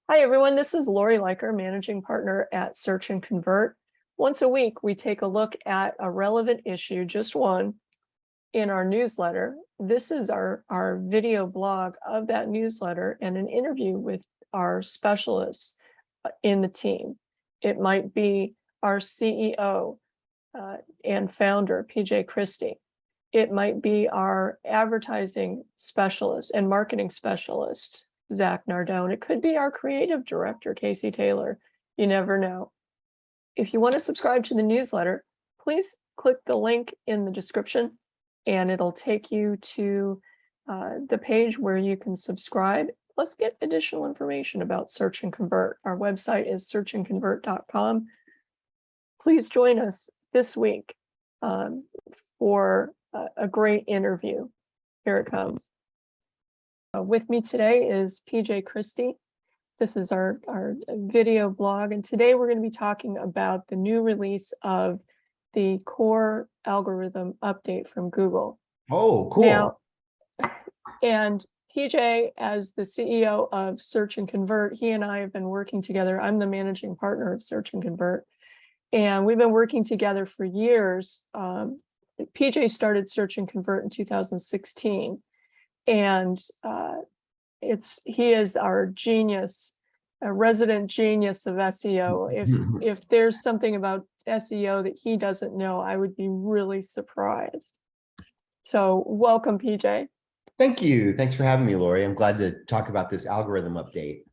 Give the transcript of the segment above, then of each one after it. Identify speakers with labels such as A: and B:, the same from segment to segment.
A: Hi, everyone. This is Laurie Leiker, Managing Partner at Search and Convert. Once a week, we take a look at a relevant issue, just one, in our newsletter. This is our video blog of that newsletter and an interview with our specialists in the team. It might be our CEO and founder, Cristie. It might be our advertising specialist and marketing specialist, Zach Nardone. It could be our creative director, Casey Taylor. You never know. If you want to subscribe to the newsletter, please click the link in the description and it'll take you to the page where you can subscribe, plus get additional information about Search and Convert. Our website is searchandconvert.com. Please join us this week for a great interview. Here it comes. With me today is Cristie. This is our video blog, and today we're going to be talking about the new release of the core algorithm update from Google.
B: Oh, cool.
A: Now, and PJ, as the CEO of Search and Convert, he and I have been working together. I'm the managing partner of Search and Convert, and we've been working together for years. PJ started Search and Convert in 2016. And he is our genius, a resident genius of SEO. If there's something about SEO that he doesn't know, I would be really surprised. So welcome, PJ.
B: Thank you. Thanks for having me, Laurie. I'm glad to talk about this algorithm update.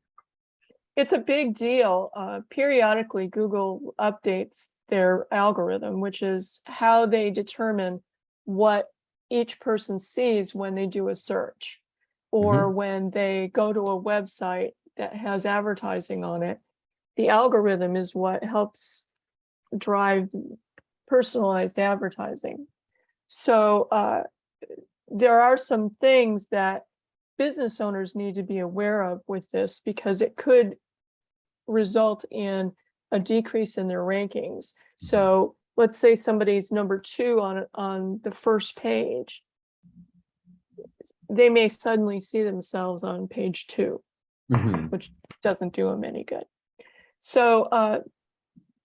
A: It's a big deal. Periodically, Google updates their algorithm, which is how they determine what each person sees when they do a search or when they go to a website that has advertising on it. The algorithm is what helps drive personalized advertising. So there are some things that business owners need to be aware of with this, because it could result in a decrease in their rankings. So let's say somebody's number 2 on the first page. They may suddenly see themselves on page 2, which doesn't do them any good. So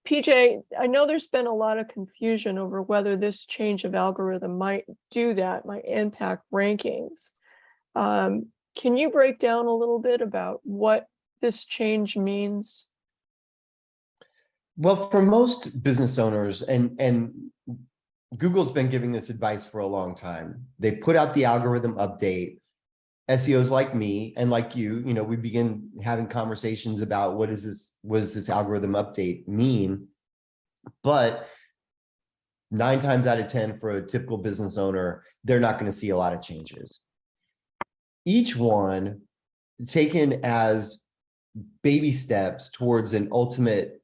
A: PJ, I know there's been a lot of confusion over whether this change of algorithm might do that, might impact rankings. Can you break down a little bit about what this change means?
B: Well, for most business owners, and Google's been giving this advice for a long time. They put out the algorithm update. SEOs like me and like you, we begin having conversations about what does this algorithm update mean? But 9 times out of 10 for a typical business owner, they're not going to see a lot of changes. Each one taken as baby steps towards an ultimate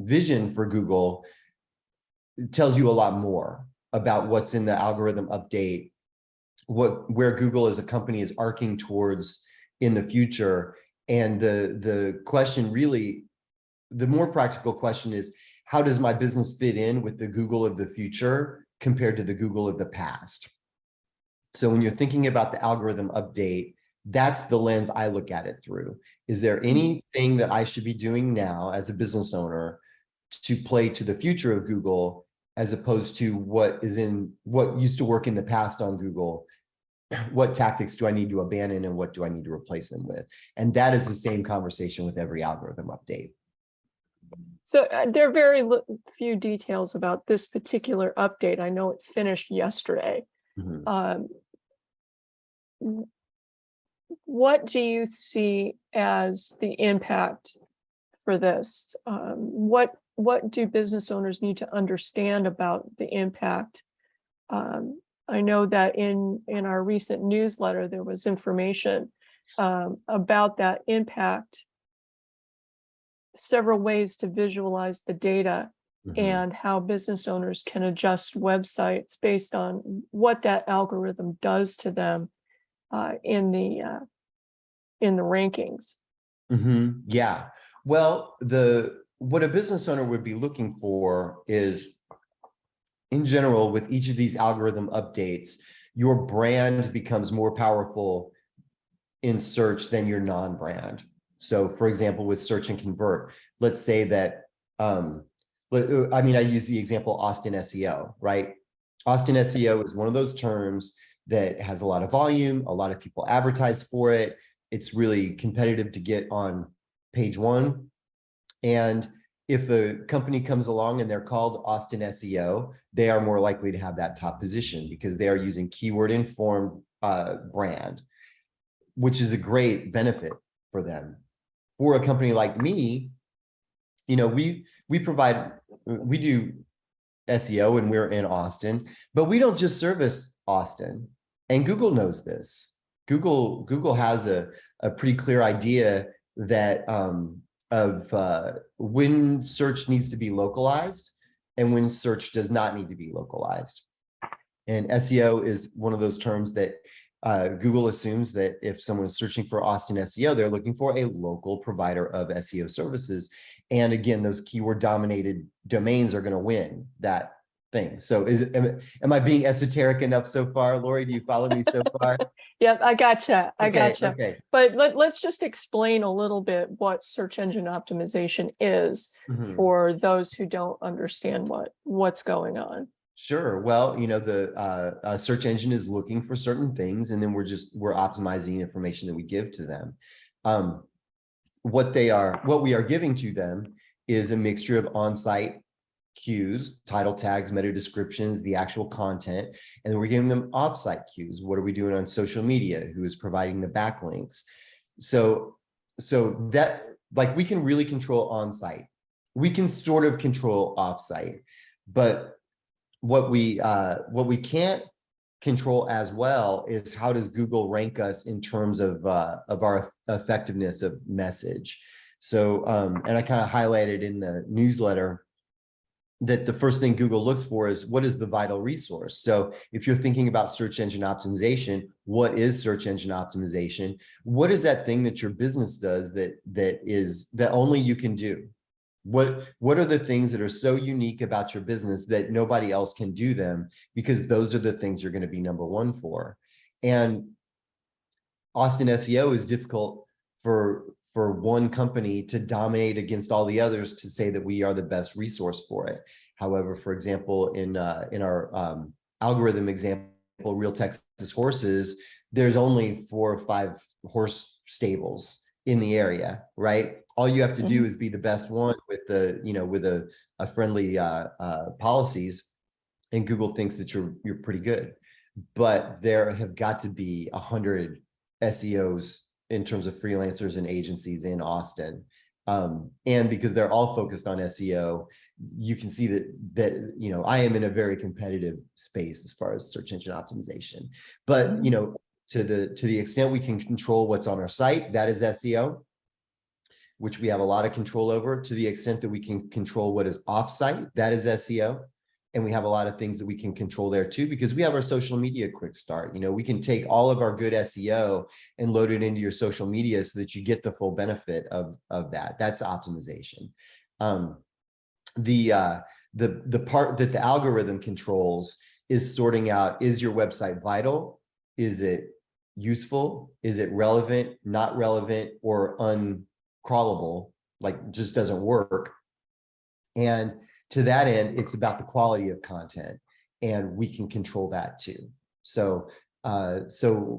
B: vision for Google tells you a lot more about what's in the algorithm update, where Google as a company is arcing towards in the future. And the question really, the more practical question is, how does my business fit in with the Google of the future compared to the Google of the past? So when you're thinking about the algorithm update, that's the lens I look at it through. Is there anything that I should be doing now as a business owner to play to the future of Google, as opposed to what used to work in the past on Google? What tactics do I need to abandon and what do I need to replace them with? And that is the same conversation with every algorithm update.
A: So there are very few details about this particular update. I know it finished yesterday. What do you see as the impact for this? What do business owners need to understand about the impact? I know that in our recent newsletter, there was information about that impact, several ways to visualize the data, and how business owners can adjust websites based on what that algorithm does to them in the rankings.
B: Yeah. Well, what a business owner would be looking for is, in general, with each of these algorithm updates, your brand becomes more powerful in search than your non-brand. So for example, with search and convert, let's say that, I mean, I use the example Austin SEO, right? Austin SEO is one of those terms that has a lot of volume, a lot of people advertise for it. It's really competitive to get on page one. And if a company comes along and they're called Austin SEO, they are more likely to have that top position because they are using keyword informed brand, which is a great benefit for them. For a company like me, you know, we do SEO and we're in Austin, but we don't just service Austin. And Google knows this. Google has a pretty clear idea that when search needs to be localized and when search does not need to be localized. And SEO is one of those terms that Google assumes that if someone is searching for Austin SEO, they're looking for a local provider of SEO services. And again, those keyword dominated domains are going to win that thing. So am I being esoteric enough so far? Laurie, do you follow me so far?
A: Yep, I gotcha. I gotcha.
B: Okay.
A: But let's just explain a little bit what search engine optimization is for those who don't understand what's going on.
B: Sure. Well, you know, the search engine is looking for certain things, and then we're optimizing the information that we give to them. What we are giving to them is a mixture of on-site cues, title tags, meta descriptions, the actual content, and we're giving them off-site cues. What are we doing on social media? Who is providing the backlinks? So that, like, we can really control on-site. We can sort of control off-site, but what we can't control as well is how does Google rank us in terms of our effectiveness of message. So, and I kind of highlighted in the newsletter that the first thing Google looks for is what is the vital resource. So if you're thinking about search engine optimization, what is search engine optimization? What is that thing that your business does that only you can do? What are the things that are so unique about your business that nobody else can do them? Because those are the things you're going to be number one for. And Austin SEO is difficult for one company to dominate against all the others to say that we are the best resource for it. However, for example, in our algorithm example, Real Texas Horses, there's only 4 or 5 horse stables in the area, right? All you have to do is be the best one with a friendly policies, and Google thinks that you're pretty good. But there have got to be 100 SEOs in terms of freelancers and agencies in Austin. And because they're all focused on SEO, you can see that you know, I am in a very competitive space as far as search engine optimization. But you know, to the extent we can control what's on our site, that is SEO, which we have a lot of control over. To the extent that we can control what is off-site, that is SEO. And we have a lot of things that we can control there too, because we have our social media quick start. You know, we can take all of our good SEO and load it into your social media so that you get the full benefit of that. That's optimization. The part that the algorithm controls is sorting out, is your website vital? Is it useful? Is it relevant, not relevant, or uncrawlable, like just doesn't work? And to that end, it's about the quality of content, and we can control that too. So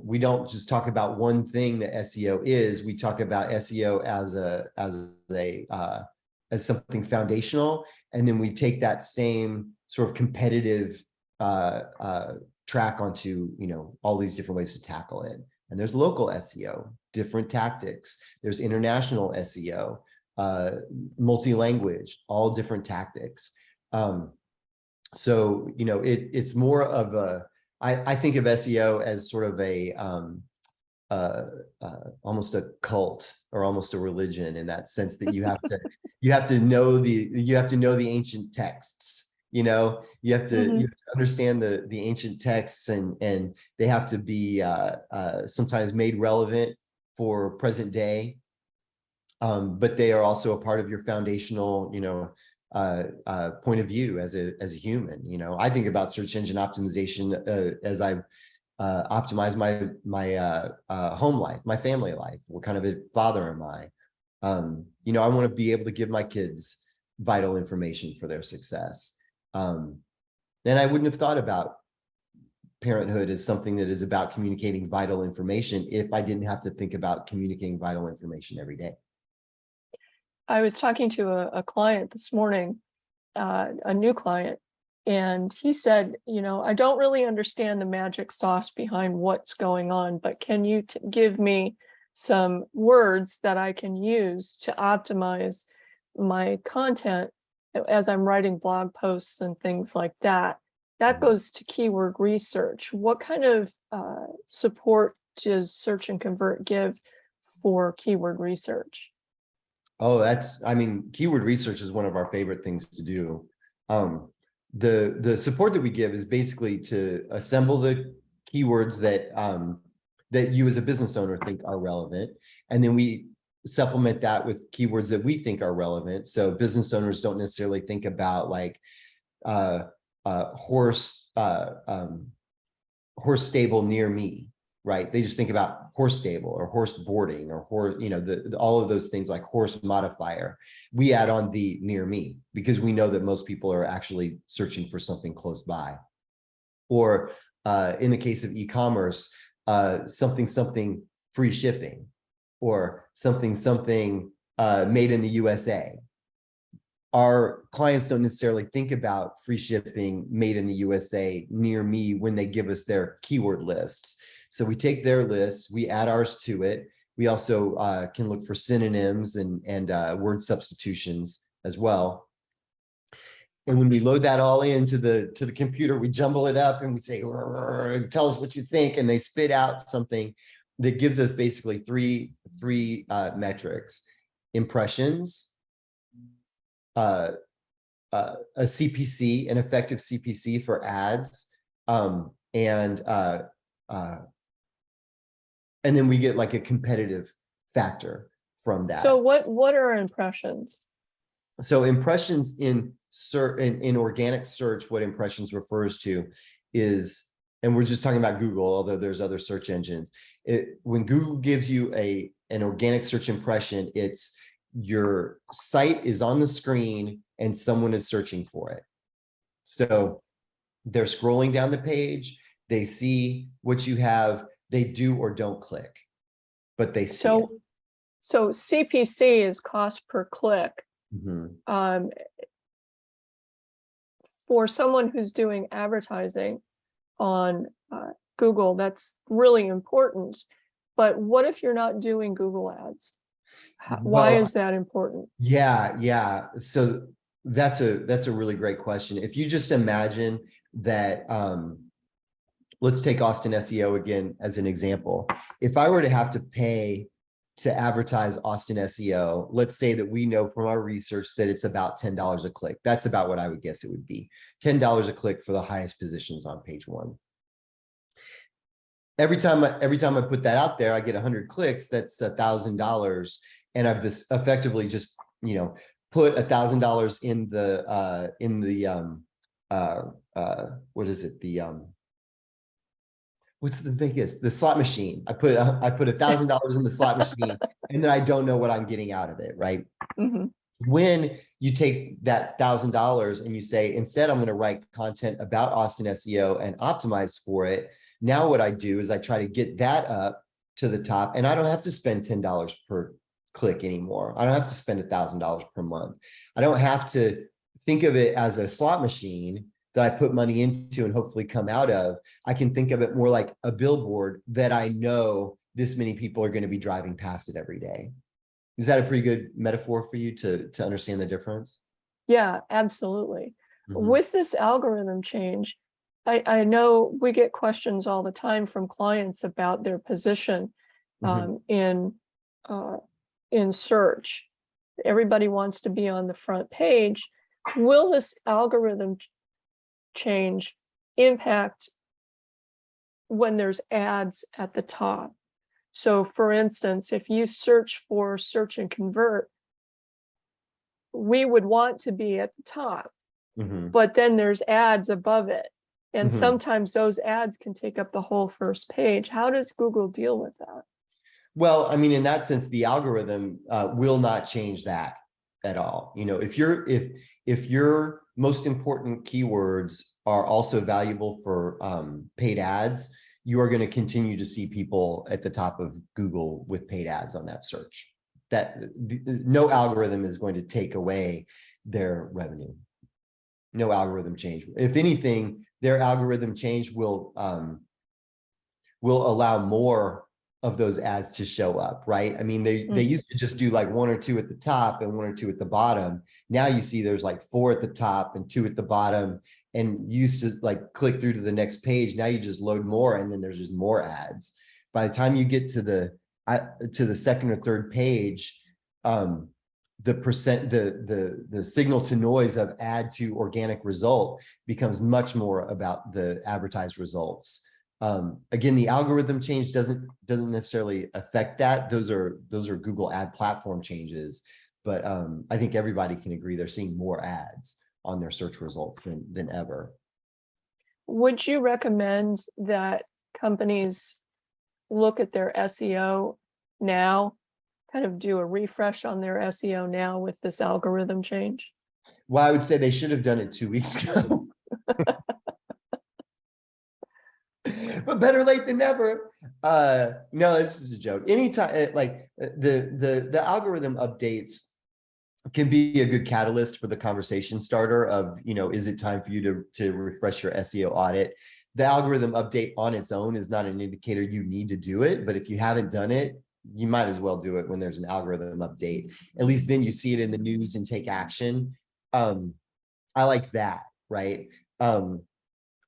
B: we don't just talk about one thing that SEO is. We talk about SEO as something foundational, and then we take that same sort of competitive track onto, you know, all these different ways to tackle it. And there's local SEO, different tactics. There's international SEO. Multi-language, all different tactics. So, you know, it's more of I think of SEO as sort of almost a cult or almost a religion, in that sense that you have to know the ancient texts. You know, you have to understand the ancient texts, and they have to be sometimes made relevant for present day. But they are also a part of your foundational, you know, point of view as a human. You know, I think about search engine optimization as I optimize my home life, my family life. What kind of a father am I? You know, I want to be able to give my kids vital information for their success. And I wouldn't have thought about parenthood as something that is about communicating vital information if I didn't have to think about communicating vital information every day.
A: I was talking to a client this morning, a new client, and he said, you know, I don't really understand the magic sauce behind what's going on, but can you give me some words that I can use to optimize my content as I'm writing blog posts and things like that? That goes to keyword research. What kind of support does Search and Convert give for keyword research?
B: Oh, I mean, keyword research is one of our favorite things to do. The support that we give is basically to assemble the keywords that that you as a business owner think are relevant, and then we supplement that with keywords that we think are relevant. So business owners don't necessarily think about like horse stable near me, right? They just think about horse stable or horse boarding or horse, you know, all of those things like horse modifier. We add on the near me because we know that most people are actually searching for something close by. Or in the case of e-commerce, something free shipping, or something made in the USA. Our clients don't necessarily think about free shipping, made in the USA, near me when they give us their keyword lists. So we take their lists, we add ours to it. We also can look for synonyms and word substitutions as well. And when we load that all into the computer, we jumble it up and we say, tell us what you think. And they spit out something that gives us basically three metrics: impressions, a CPC, an effective CPC for ads, and then we get like a competitive factor from that.
A: So what are impressions?
B: So impressions in organic search, what impressions refers to is, and we're just talking about Google, although there's other search engines. When Google gives you an organic search impression, it's your site is on the screen and someone is searching for it. So they're scrolling down the page, they see what you have, they do or don't click, but they see it.
A: So CPC is cost per click.
B: Mm-hmm.
A: For someone who's doing advertising on Google, that's really important. But what if you're not doing Google ads? Why is that important?
B: Yeah. So that's a really great question. If you just imagine that, let's take Austin SEO again as an example. If I were to have to pay to advertise Austin SEO, let's say that we know from our research that it's about $10 a click. That's about what I would guess it would be. $10 a click for the highest positions on page one. Every time I put that out there, I get 100 clicks. That's $1,000, and I've effectively just, you know, put $1,000 in the what is it, what's the biggest, the slot machine. I put $1,000 in the slot machine, and then I don't know what I'm getting out of it, right?
A: Mm-hmm.
B: When you take that $1,000 and you say, instead, I'm going to write content about Austin SEO and optimize for it. Now what I do is I try to get that up to the top, and I don't have to spend $10 per click anymore. I don't have to spend $1,000 per month. I don't have to think of it as a slot machine that I put money into and hopefully come out of. I can think of it more like a billboard that I know this many people are going to be driving past it every day. Is that a pretty good metaphor for you to understand the difference?
A: Yeah, absolutely.
B: Mm-hmm.
A: With this algorithm change, I know we get questions all the time from clients about their position in search. Everybody wants to be on the front page. Will this algorithm change impact when there's ads at the top? So for instance, if you search for Search and Convert, we would want to be at the top, but then there's ads above it. And sometimes those ads can take up the whole first page. How does Google deal with that?
B: Well, I mean, in that sense, the algorithm will not change that at all. You know, if your most important keywords are also valuable for paid ads, you are going to continue to see people at the top of Google with paid ads on that search. No algorithm is going to take away their revenue. No algorithm change. If anything, their algorithm change will allow more of those ads to show up, right? I mean, they used to just do like 1 or 2 at the top and 1 or 2 at the bottom. Now you see there's like 4 at the top and 2 at the bottom, and you used to like click through to the next page. Now you just load more, and then there's just more ads. By the time you get to the second or third page, the signal to noise of ad to organic result becomes much more about the advertised results. Again, the algorithm change doesn't necessarily affect that. Those are Google ad platform changes, but I think everybody can agree they're seeing more ads on their search results than ever.
A: Would you recommend that companies look at their SEO now, kind of do a refresh on their SEO now with this algorithm change?
B: Well, I would say they should have done it 2 weeks ago. But better late than never. No, it's just a joke. Anytime, like the algorithm updates can be a good catalyst for the conversation starter of, you know, is it time for you to refresh your SEO audit? The algorithm update on its own is not an indicator you need to do it, but if you haven't done it, you might as well do it when there's an algorithm update. At least then you see it in the news and take action. I like that, right?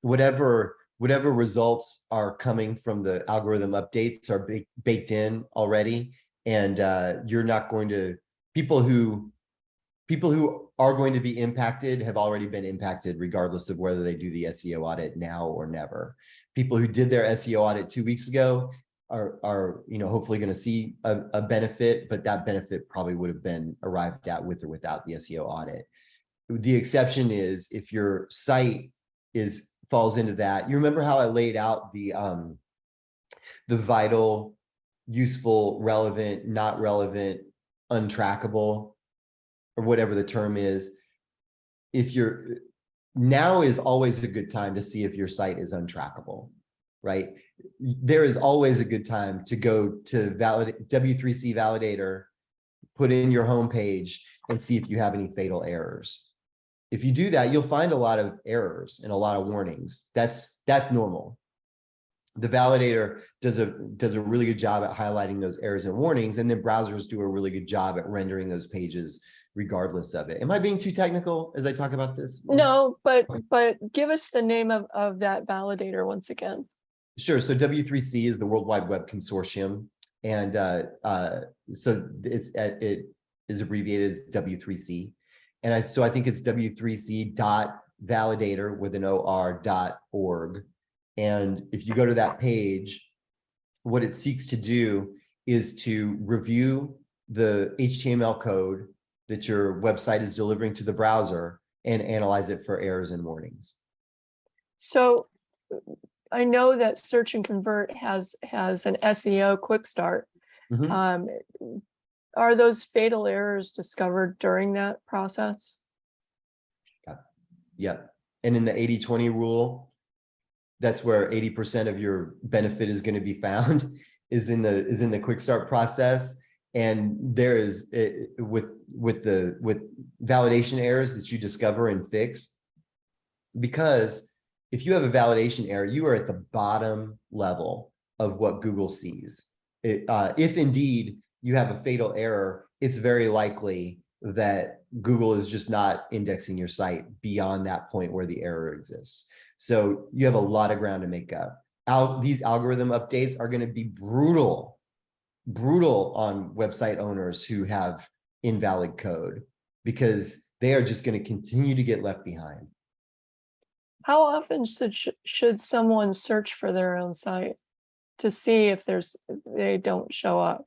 B: Whatever results are coming from the algorithm updates are baked in already, and you're not going to people who are going to be impacted have already been impacted, regardless of whether they do the SEO audit now or never. People who did their SEO audit 2 weeks ago are you know, hopefully going to see a benefit, but that benefit probably would have been arrived at with or without the SEO audit. The exception is if your site falls into that. You remember how I laid out the vital, useful, relevant, not relevant, untrackable, or whatever the term is. Now is always a good time to see if your site is untrackable, right? There is always a good time to go to W3C validator, put in your homepage, and see if you have any fatal errors. If you do that, you'll find a lot of errors and a lot of warnings. That's normal. The validator does a really good job at highlighting those errors and warnings, and then browsers do a really good job at rendering those pages regardless of it. Am I being too technical as I talk about this?
A: No, but give us the name of that validator once again.
B: Sure. So W3C is the World Wide Web Consortium, and so it is abbreviated as W3C. And so I think it's w3c.validator with an or.org. And if you go to that page, what it seeks to do is to review the HTML code that your website is delivering to the browser and analyze it for errors and warnings.
A: So I know that Search and Convert has an SEO Quick Start.
B: Mm-hmm.
A: Are those fatal errors discovered during that process?
B: Yeah. And in the 80-20 rule, that's where 80% of your benefit is going to be found, is in the Quick Start process. And there is with validation errors that you discover and fix, because if you have a validation error, you are at the bottom level of what Google sees. If indeed you have a fatal error, it's very likely that Google is just not indexing your site beyond that point where the error exists. So you have a lot of ground to make up. These algorithm updates are going to be brutal on website owners who have invalid code, because they are just going to continue to get left behind.
A: How often should someone search for their own site to see if they don't show up?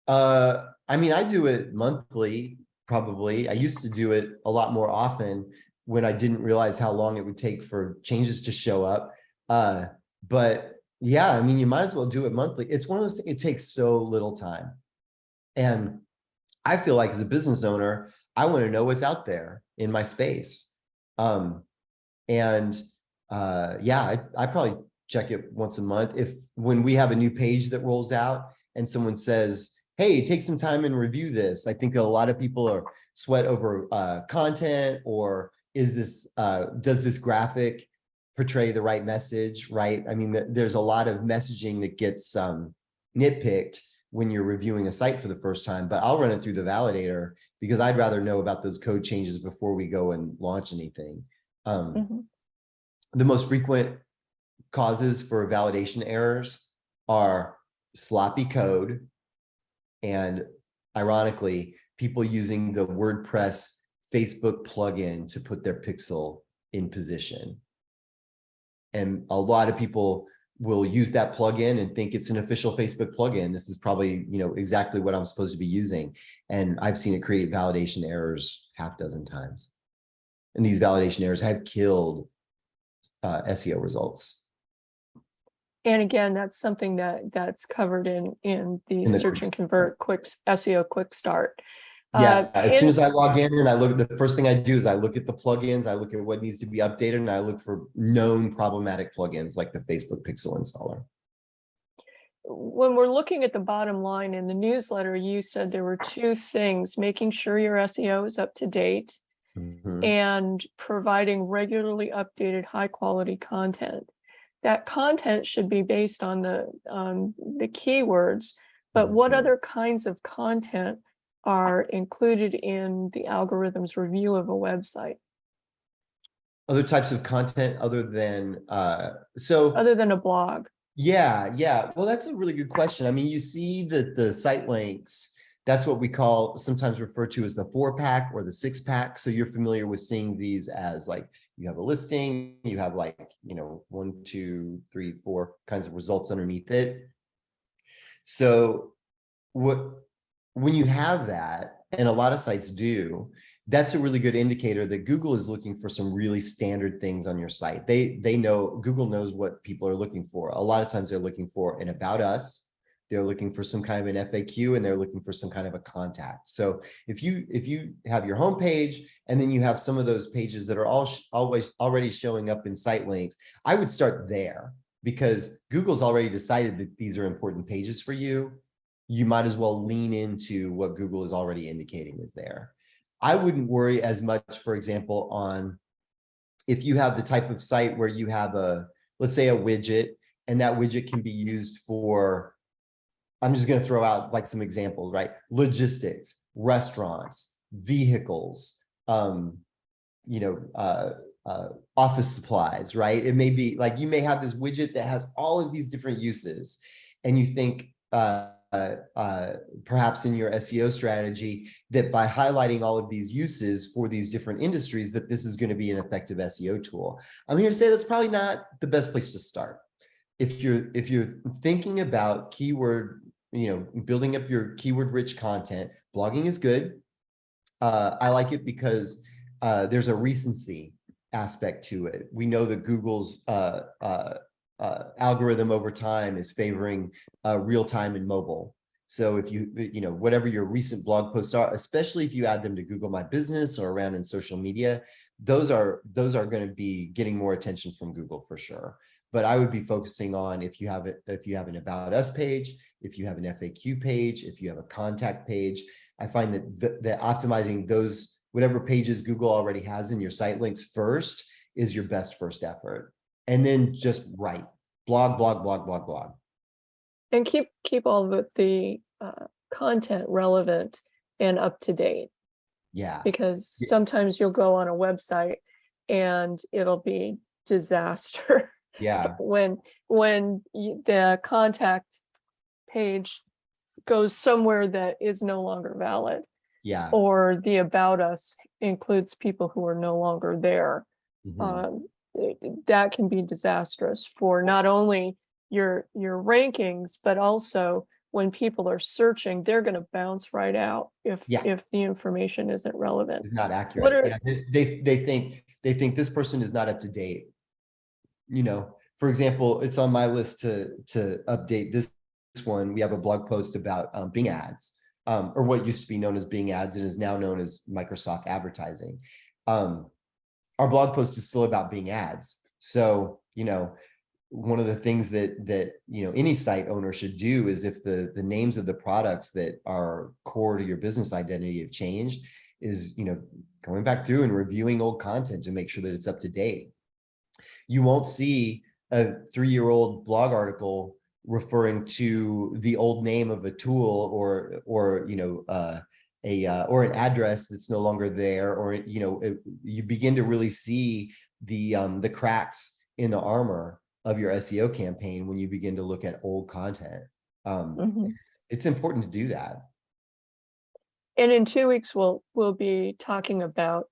B: I mean, I do it monthly, probably. I used to do it a lot more often when I didn't realize how long it would take for changes to show up. But Yeah, I mean, you might as well do it monthly. It's one of those things, it takes so little time. And I feel like as a business owner, I want to know what's out there in my space. Um, and yeah, I probably check it once a month. If when we have a new page that rolls out and someone says, hey, take some time and review this. I think a lot of people are sweat over content, or is this does this graphic portray the right message, right? I mean, there's a lot of messaging that gets nitpicked when you're reviewing a site for the first time, but I'll run it through the validator because I'd rather know about those code changes before we go and launch anything. The most frequent causes for validation errors are sloppy code and, ironically, people using the WordPress Facebook plugin to put their pixel in position. And a lot of people will use that plugin and think it's an official Facebook plugin. This is probably, you know, exactly what I'm supposed to be using. And I've seen it create validation errors half dozen times. And these validation errors have killed SEO results.
A: And again, that's something that's covered in the
B: In the
A: search and convert SEO Quick Start.
B: Yeah, as soon as I log in and I look at the first thing I do is I look at the plugins, I look at what needs to be updated, and I look for known problematic plugins like the Facebook Pixel installer.
A: When we're looking at the bottom line in the newsletter, you said there were two things: making sure your SEO is up to date and providing regularly updated high quality content. That content should be based on the keywords, but what other kinds of content are included in the algorithm's review of a website?
B: Other types of content other than
A: other than a blog?
B: Yeah. Well, that's a really good question. I mean, you see that the site links, that's what we call, sometimes referred to as the 4-pack or the 6-pack. So you're familiar with seeing these as like, you have a listing, you have like, you know, 1, 2, 3, 4 kinds of results underneath it. So when you have that, and a lot of sites do, that's a really good indicator that Google is looking for some really standard things on your site. They know, Google knows what people are looking for. A lot of times they're looking for an about us, they're looking for some kind of an FAQ, and they're looking for some kind of a contact. So if you have your homepage and then you have some of those pages that are always already showing up in site links, I would start there because Google's already decided that these are important pages for you. You might as well lean into what Google is already indicating is there. I wouldn't worry as much, for example, on if you have the type of site where you have let's say a widget, and that widget can be used for, I'm just going to throw out like some examples, right? Logistics, restaurants, vehicles, office supplies, right? It may be like, you may have this widget that has all of these different uses, and you think, perhaps in your SEO strategy, that by highlighting all of these uses for these different industries, that this is going to be an effective SEO tool. I'm here to say that's probably not the best place to start. If you're thinking about keyword, building up your keyword rich content, blogging is good. I like it because there's a recency aspect to it. We know that Google's algorithm over time is favoring real time and mobile. So if whatever your recent blog posts are, especially if you add them to Google My Business or around in social media, those are going to be getting more attention from Google for sure. But I would be focusing on if you have an About Us page, if you have an FAQ page, if you have a contact page. I find that optimizing those, whatever pages Google already has in your site links first, is your best first effort. And then just write blog.
A: And keep all the content relevant and up to date.
B: Yeah.
A: Because sometimes you'll go on a website and it'll be disaster.
B: Yeah.
A: when the contact page goes somewhere that is no longer valid.
B: Yeah.
A: Or the About Us includes people who are no longer there. That can be disastrous for not only your rankings, but also when people are searching, they're going to bounce right out if the information isn't relevant.
B: It's not accurate. They think this person is not up to date. for example, it's on my list to update this one. We have a blog post about Bing ads, or what used to be known as Bing ads and is now known as Microsoft advertising. Our blog post is still about Bing ads. So, you know, one of the things that you know, any site owner should do is, if the names of the products that are core to your business identity have changed, is, you know, going back through and reviewing old content to make sure that it's up to date. You won't see a 3-year-old blog article referring to the old name of a tool, or you know, or an address that's no longer there, or, you know, you begin to really see the cracks in the armor of your SEO campaign when you begin to look at old content. It's important to do that.
A: And in 2 weeks, we'll be talking about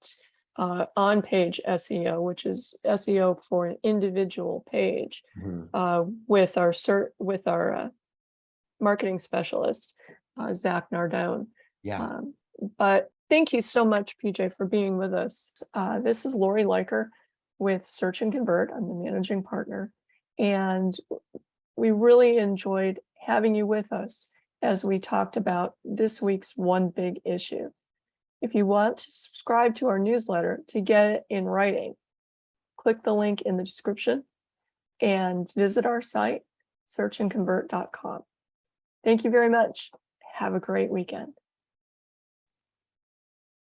A: on-page SEO, which is SEO for an individual page, with our marketing specialist, Zach Nardone.
B: Yeah.
A: But thank you so much, PJ, for being with us. This is Laurie Leiker with Search and Convert. I'm the managing partner, and we really enjoyed having you with us as we talked about this week's one big issue. If you want to subscribe to our newsletter to get it in writing, click the link in the description and visit our site, searchandconvert.com. Thank you very much. Have a great weekend.